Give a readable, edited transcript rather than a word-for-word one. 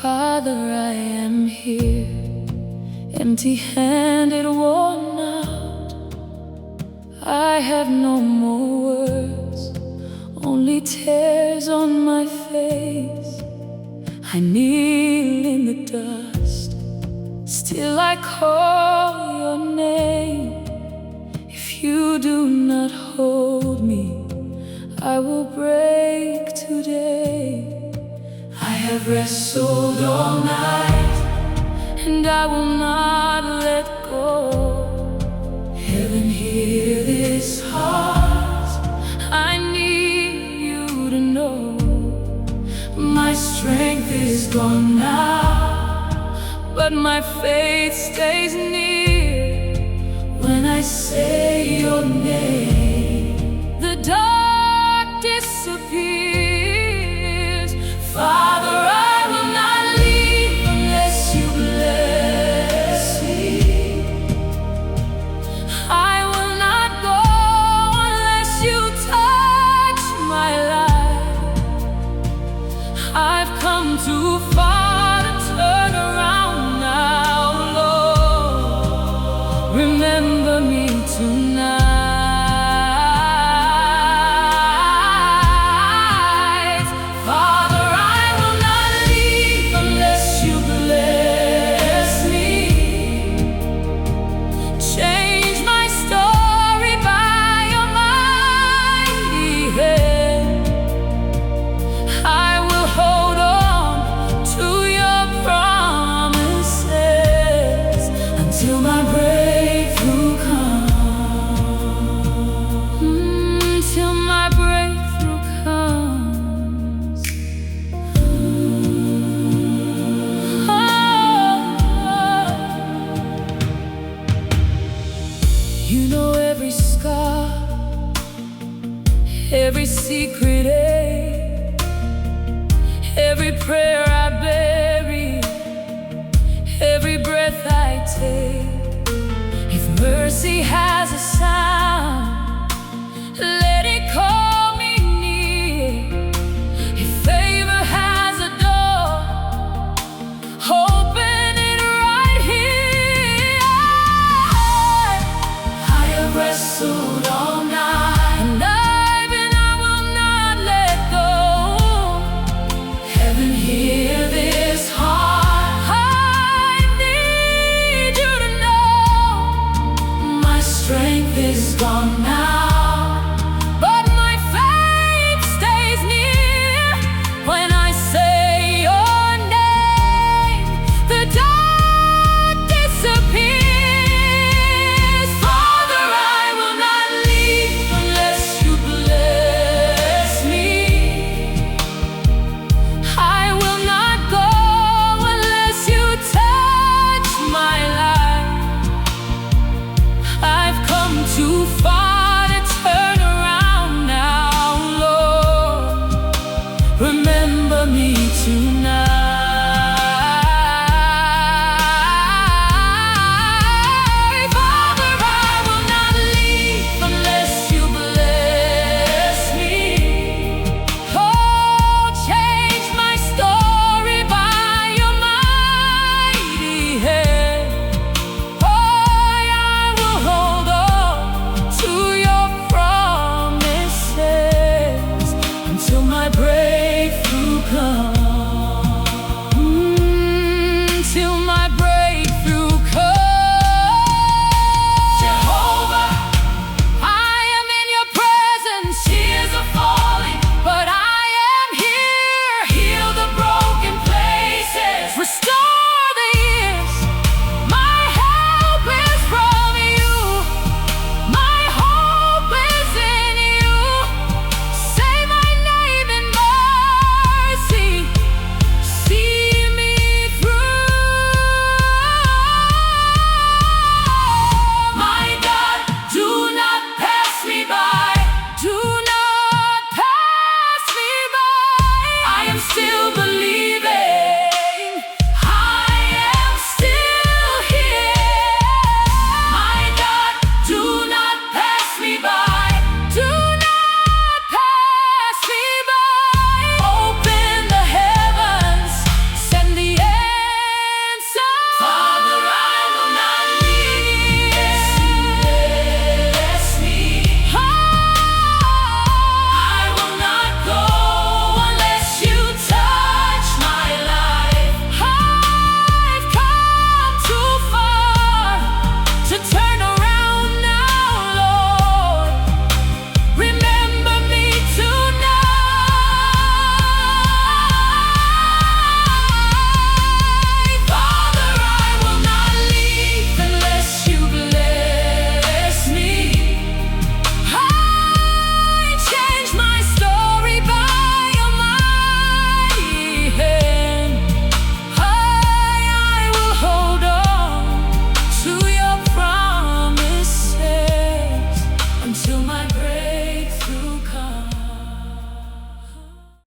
Father, I am here, empty-handed, worn out. I have no more words, only tears on my face. I kneel in the dust, still I call your name. If you do not hold me, I will break today. I have wrestled all night, and I will not let go. Heaven, hear this heart. I need you to know my strength is gone now, but my faith stays near. When I say your name, the dark disappears. Father, I will not leave unless you bless me. I will not go unless you touch my life. I've come too far to turn around now, Lord. Remember me tonight. Till my breakthrough comes, till my breakthrough comes. You know every scar, every secret ache, every prayer I bury, every breath I take. If mercy has